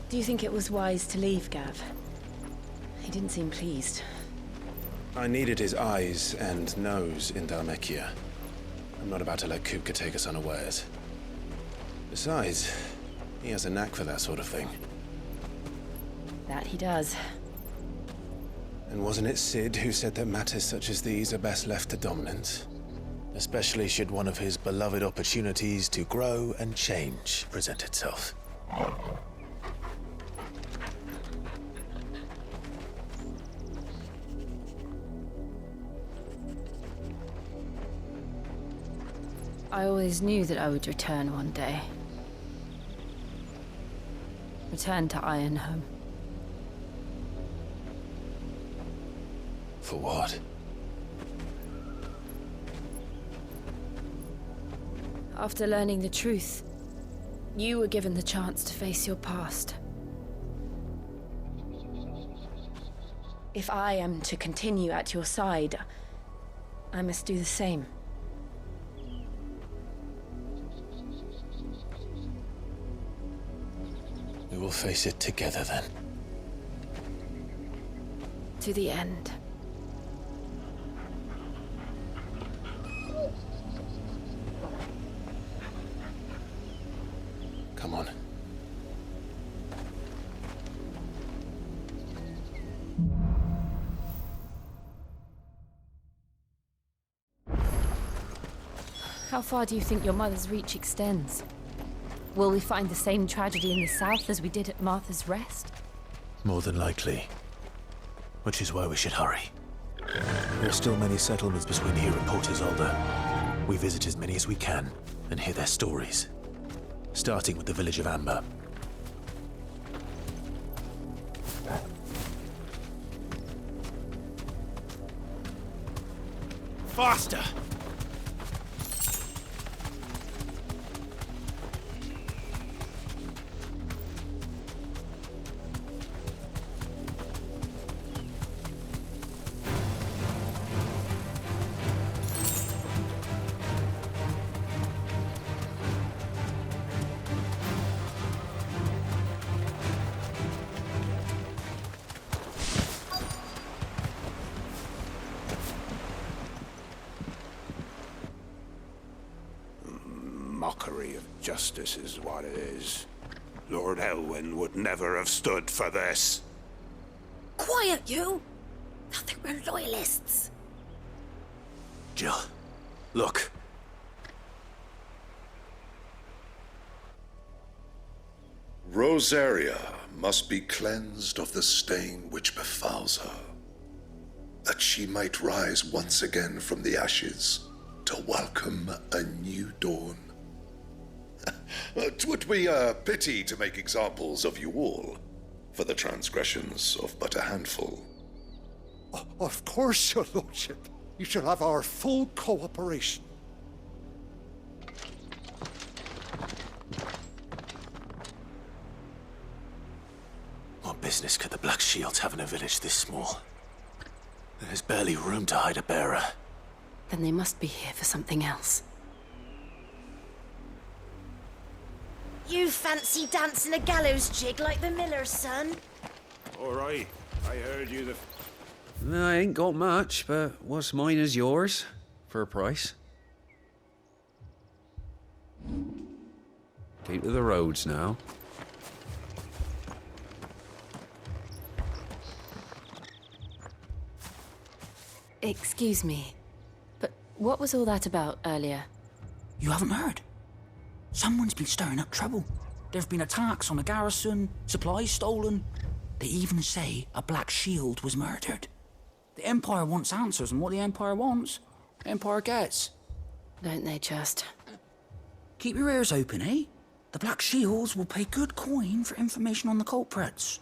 Do you think it was wise to leave, Gav? He didn't seem pleased. I needed his eyes and nose in Dhalmekia. I'm not about to let Kupka take us unawares. Besides, he has a knack for that sort of thing. That he does. And wasn't it Sid who said that matters such as these are best left to dominance? Especially should one of his beloved opportunities to grow and change present itself. I always knew that I would return one day. Return to Ironhome. For what? After learning the truth, you were given the chance to face your past. If I am to continue at your side, I must do the same. We will face it together then. To the end. Come on. How far do you think your mother's reach extends? Will we find the same tragedy in the south as we did at Martha's Rest? More than likely. Which is why we should hurry. There are still many settlements between here and Port Isolde. We visit as many as we can and hear their stories. Starting with the village of Amber. Faster! Mockery of justice is what it is. Lord Elwyn would never have stood for this. Quiet, you! Thought they were loyalists. Jill, look. Rosaria must be cleansed of the stain which befouls her, that she might rise once again from the ashes to welcome a new dawn. 'Twould be a pity to make examples of you all, for the transgressions of but a handful. Of course, your lordship. You shall have our full cooperation. What business could the Black Shields have in a village this small? There's barely room to hide a bearer. Then they must be here for something else. You fancy dancing a gallows jig like the miller's son? All right, I heard you I ain't got much, but what's mine is yours, for a price. Keep to the roads now. Excuse me, but what was all that about earlier? You haven't heard? Someone's been stirring up trouble. There've been attacks on the garrison, supplies stolen. They even say a Black Shield was murdered. The Empire wants answers, and what the Empire wants, the Empire gets. Don't they just? Keep your ears open, eh? The Black Shields will pay good coin for information on the culprits.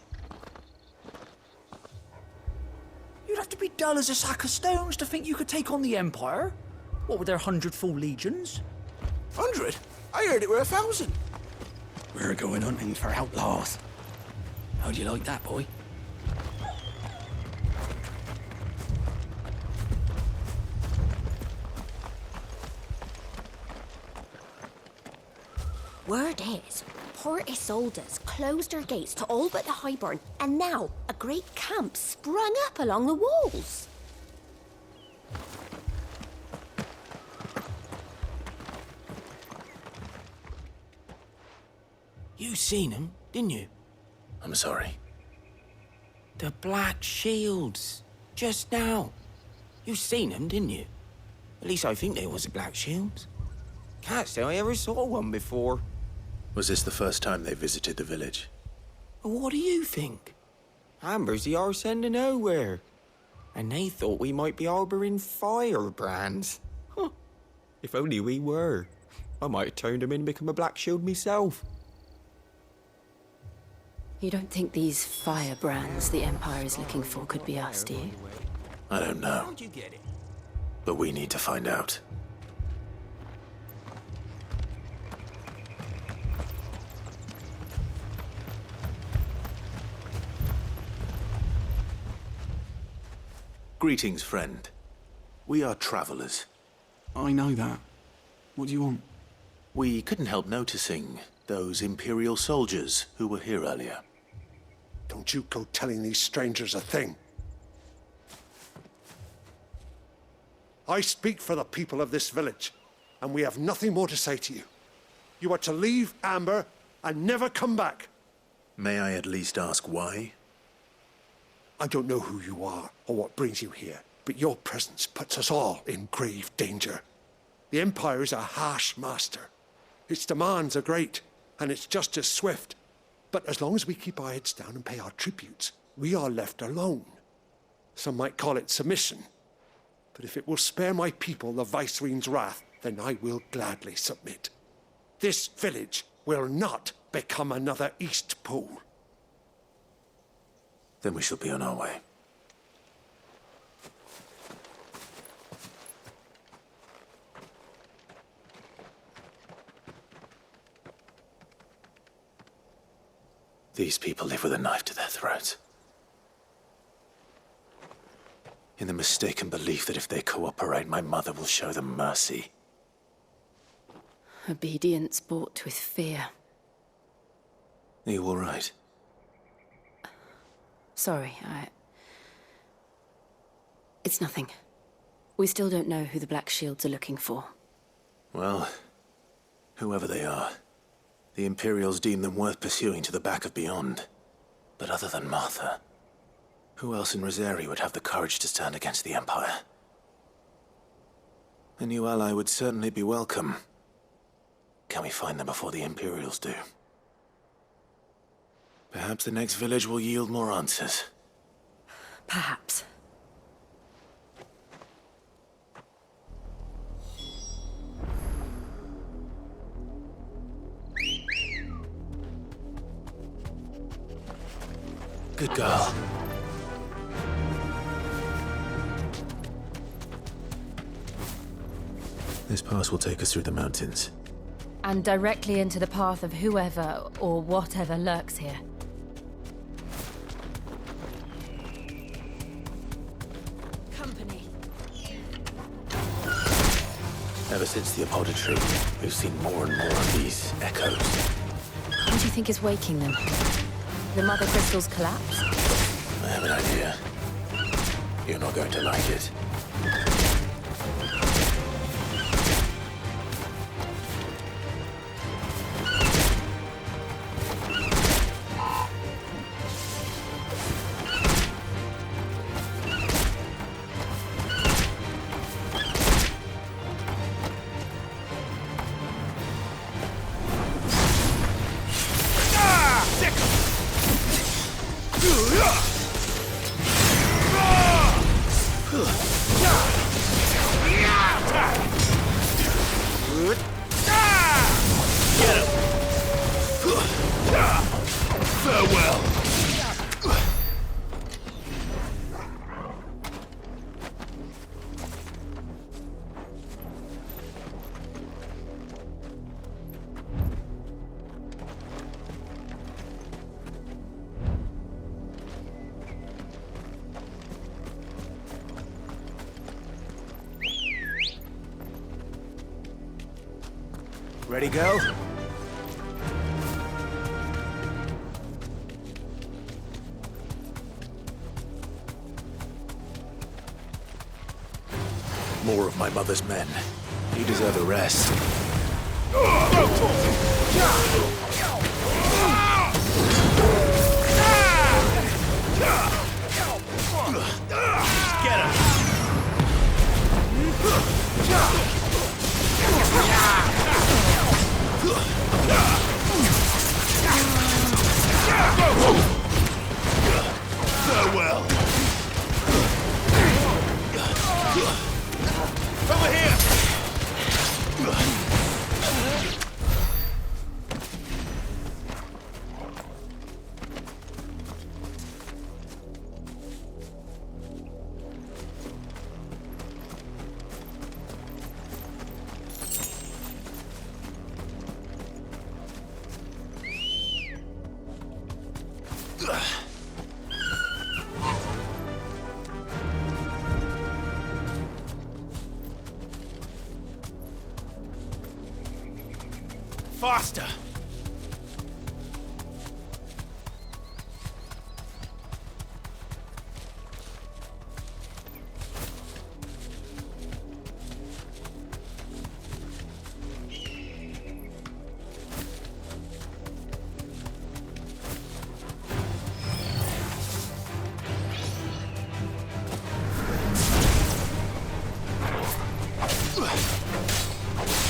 You'd have to be dull as a sack of stones to think you could take on the Empire. What with their 100 full legions? 100? I heard it were 1,000. We're going hunting for outlaws. How'd you like that, boy? Word is, Portis Alders closed her gates to all but the Highborn, and now a great camp sprung up along the walls. You seen them, didn't you? I'm sorry. The Black Shields. Just now. You seen them, didn't you? At least I think there was a Black Shields. Can't say I ever saw one before. Was this the first time they visited the village? What do you think? Amber's the arse end of nowhere. And they thought we might be harbouring firebrands. Huh. If only we were. I might have turned them in and become a Black Shield myself. You don't think these firebrands the Empire is looking for could be us, do you? I don't know, How'd you get it? but we need to find out. Greetings, friend. We are travelers. I know that. What do you want? We couldn't help noticing those Imperial soldiers who were here earlier. Don't you go telling these strangers a thing. I speak for the people of this village, and we have nothing more to say to you. You are to leave Amber and never come back. May I at least ask why? I don't know who you are or what brings you here, but your presence puts us all in grave danger. The Empire is a harsh master. Its demands are great, and its justice swift. But as long as we keep our heads down and pay our tributes, we are left alone. Some might call it submission. But if it will spare my people the Viceroy's wrath, then I will gladly submit. This village will not become another East Pool. Then we shall be on our way. These people live with a knife to their throats. In the mistaken belief that if they cooperate, my mother will show them mercy. Obedience bought with fear. Are you all right? Sorry, It's nothing. We still don't know who the Black Shields are looking for. Well, whoever they are, the Imperials deem them worth pursuing to the back of beyond. But other than Martha, who else in Rosari would have the courage to stand against the Empire? A new ally would certainly be welcome. Can we find them before the Imperials do? Perhaps the next village will yield more answers. Perhaps. Good girl. This pass will take us through the mountains. And directly into the path of whoever or whatever lurks here. Company. Ever since the Apothecary, we've seen more and more of these echoes. What do you think is waking them? The Mother Crystal's collapse? I have an idea. You're not going to like it. Ready, go? more of my mother's men. You deserve a rest. Get him! Farewell! Over here! Faster!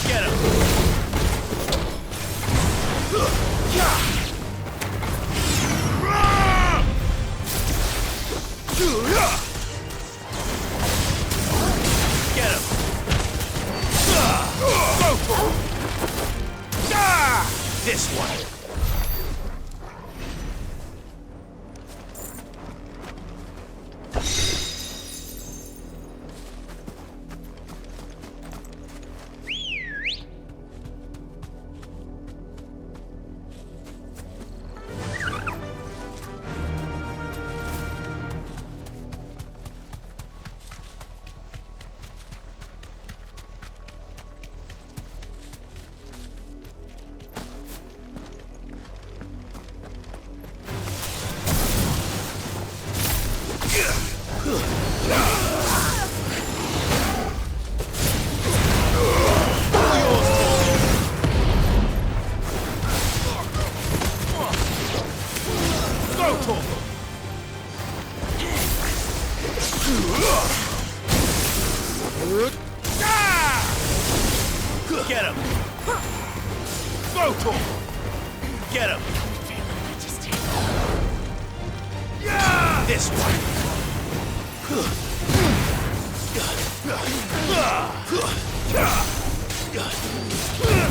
Get him! Get him! Go for it! This one! Get him! Go to him! Get him! This one!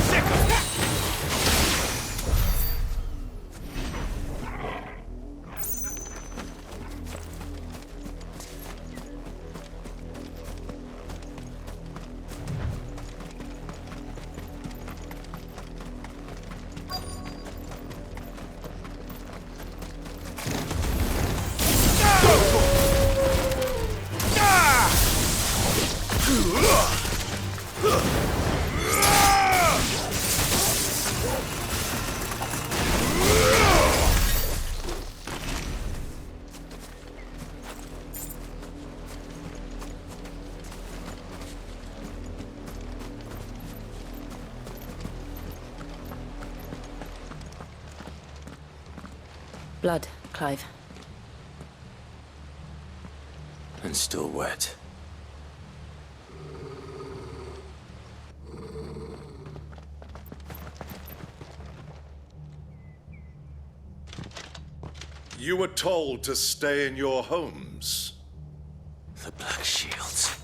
Sick of it! Blood, Clive. And still wet. You were told to stay in your homes. The Black Shields.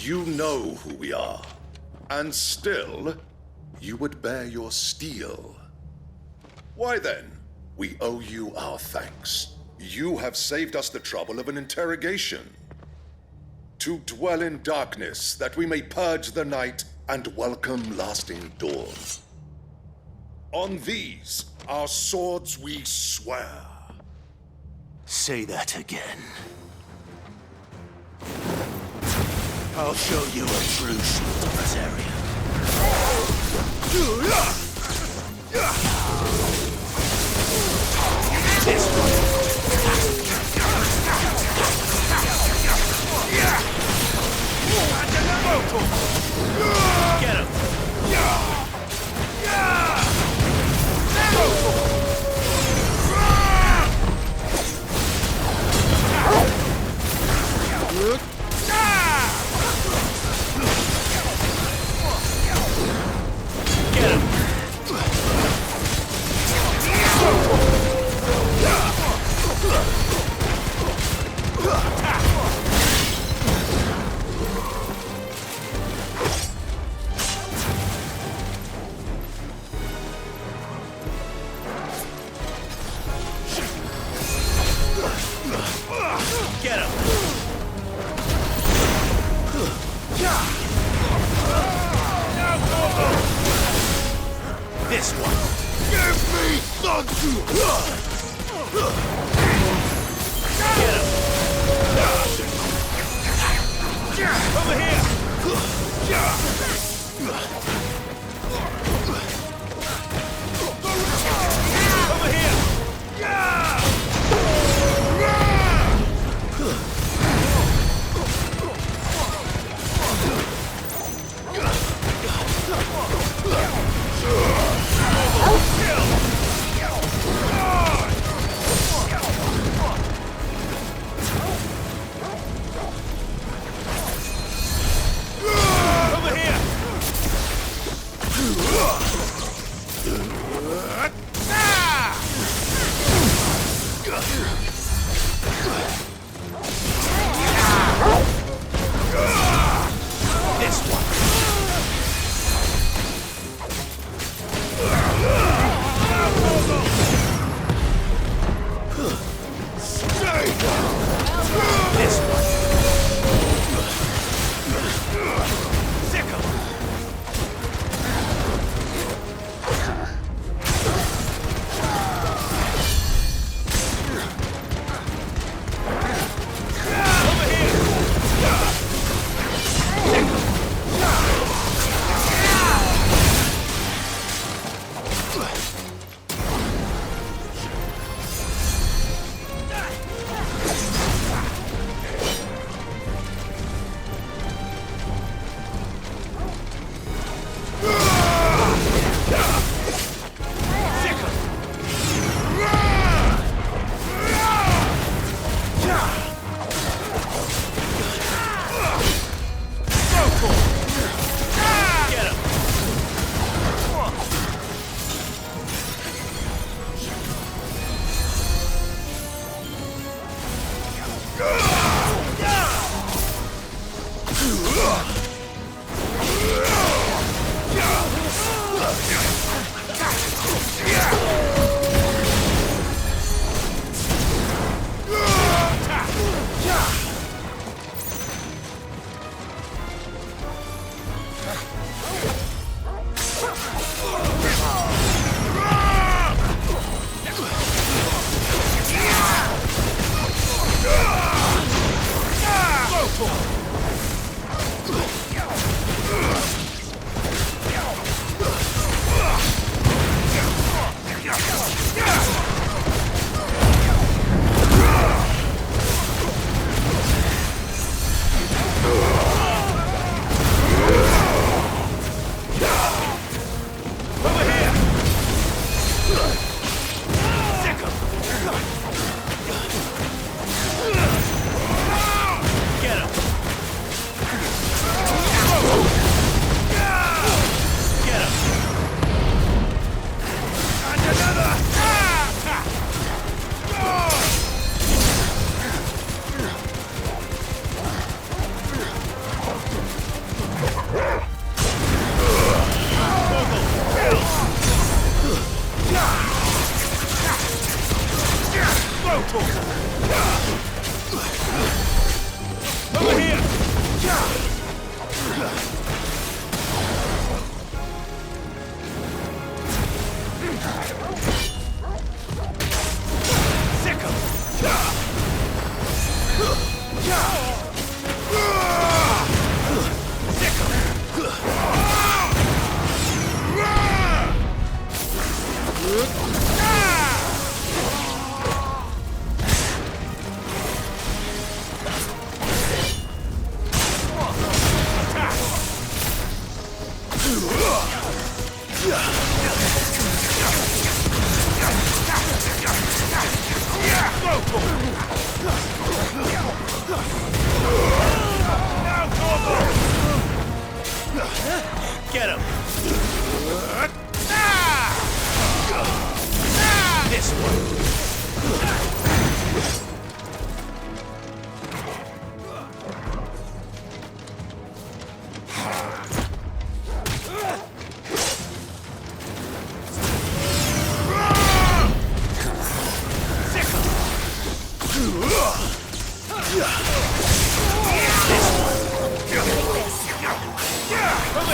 You know who we are. And still, you would bear your steel. Why then, we owe you our thanks. You have saved us the trouble of an interrogation. To dwell in darkness, that we may purge the night and welcome lasting dawn. On these, our swords we swear. Say that again. I'll show you a true shield of this area. This one. Get him! This one! Give me thunder! Get him! Over here! Over here! Over here! This one! This one! Sick of him! Over here! Get him! Over here! Sick of him! Get him! Get him! And another! Over here! Sick of Get him! This one! Sick Over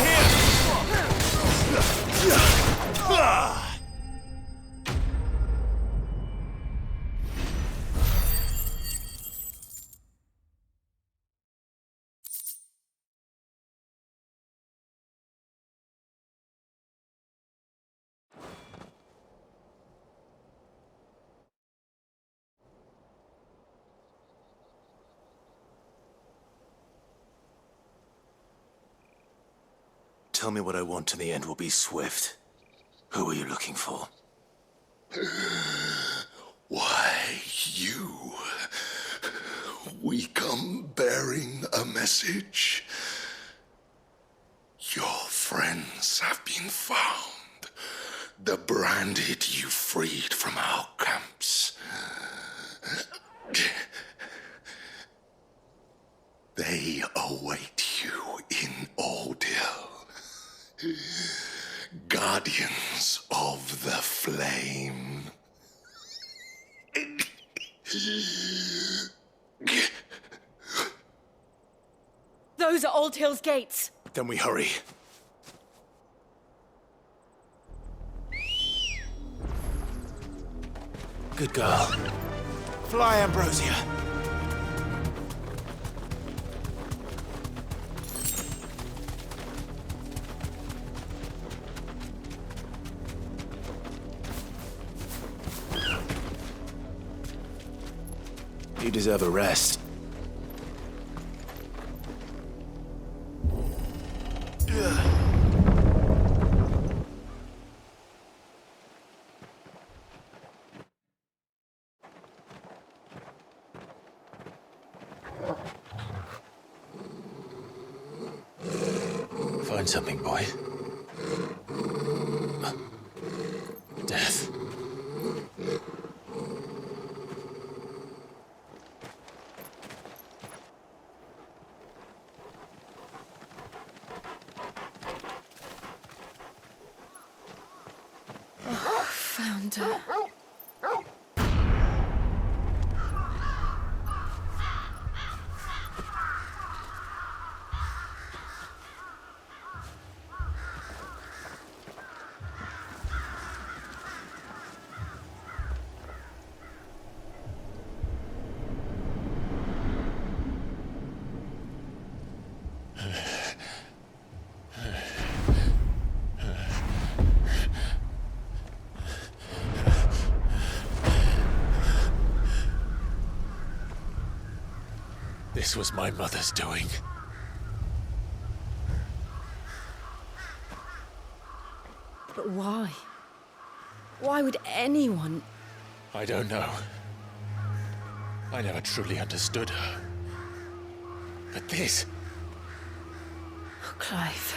here! Tell me what I want and the end will be swift. Who are you looking for? Why, you. We come bearing a message. Your friends have been found. The branded you freed from our camps. They await you in Ordeal. Guardians of the Flame. Those are Old Hill's gates. Then we hurry. Good girl. Fly, Ambrosia. You deserve a rest. Find something, boy. Death. Found her. This was my mother's doing. But why? Why would anyone... I don't know. I never truly understood her. But this... Oh, Clive.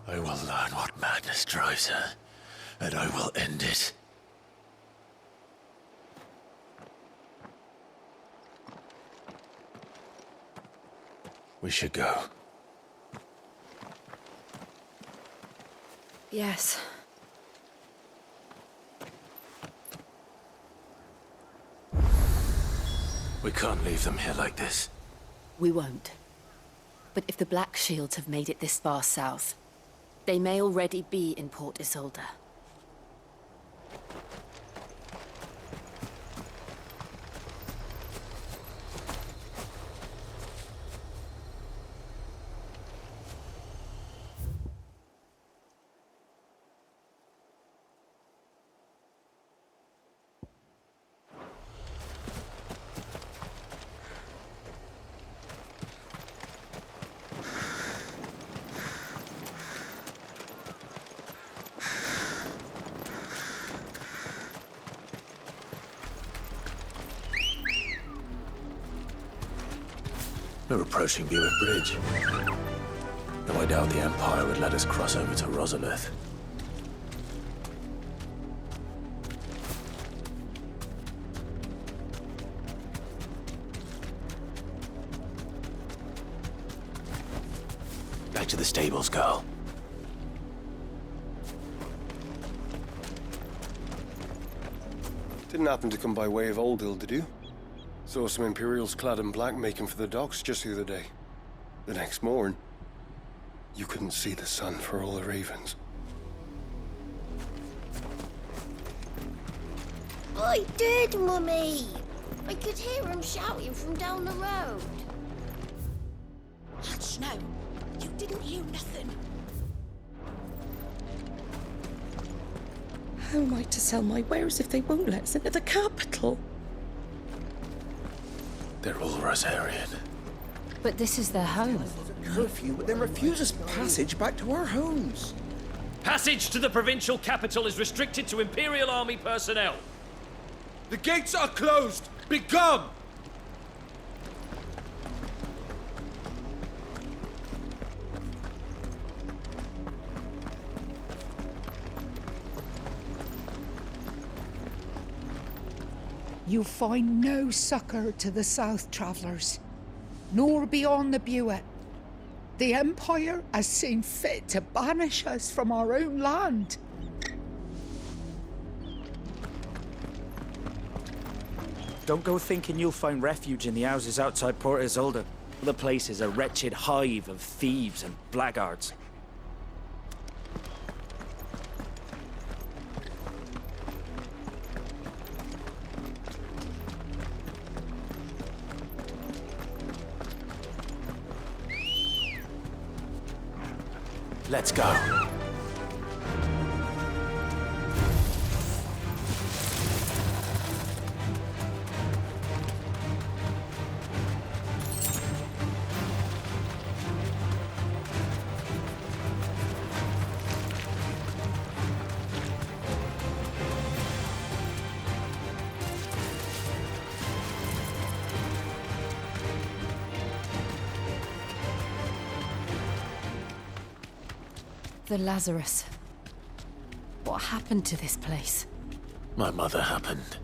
I will learn what madness drives her, and I will end it. We should go. Yes. We can't leave them here like this. We won't. But if the Black Shields have made it this far south, they may already be in Port Isolde. We're approaching Buick Bridge. Though I doubt the Empire would let us cross over to Rosalith. Back to the stables, girl. Didn't happen to come by way of Oldhill, did you? Saw some Imperials clad in black making for the docks just the other day. The next morn, you couldn't see the sun for all the ravens. I did, Mummy! I could hear him shouting from down the road. Hush now! You didn't hear nothing. How am I to sell my wares if they won't let us into the capital? They're all Rosarian. But this is their home. Curfew would then refuse us passage back to our homes. Passage to the provincial capital is restricted to Imperial Army personnel. The gates are closed! Begone! You find no succour to the south travellers, nor beyond the Buet. The Empire has seen fit to banish us from our own land. Don't go thinking you'll find refuge in the houses outside Port Isolde. The place is a wretched hive of thieves and blackguards. Let's go. The Lazarus. What happened to this place? My mother happened.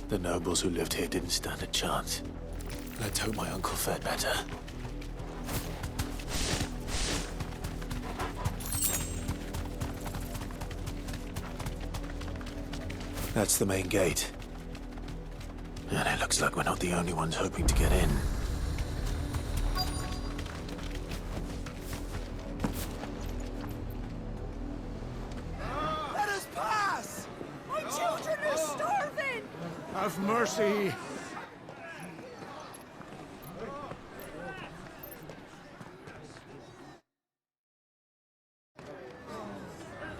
The nobles who lived here didn't stand a chance. Let's hope my uncle fared better. That's the main gate. And it looks like we're not the only ones hoping to get in. Let us pass! My children are starving! Have mercy!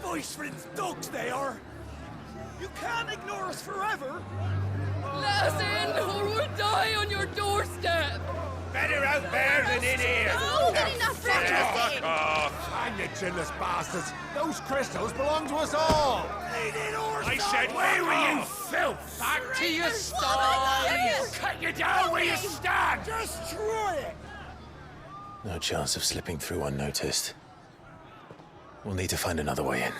Voice-ridden dogs they are! You can't ignore us forever! Let us in, or we'll die on your doorstep! Better out there than in here! No, getting that Fuck off! Hang you chinless bastards! Those crystals belong to us all! I said, where were you, filth? Back to your sties! Cut you down where you stand! Destroy it! No chance of slipping through unnoticed. We'll need to find another way in.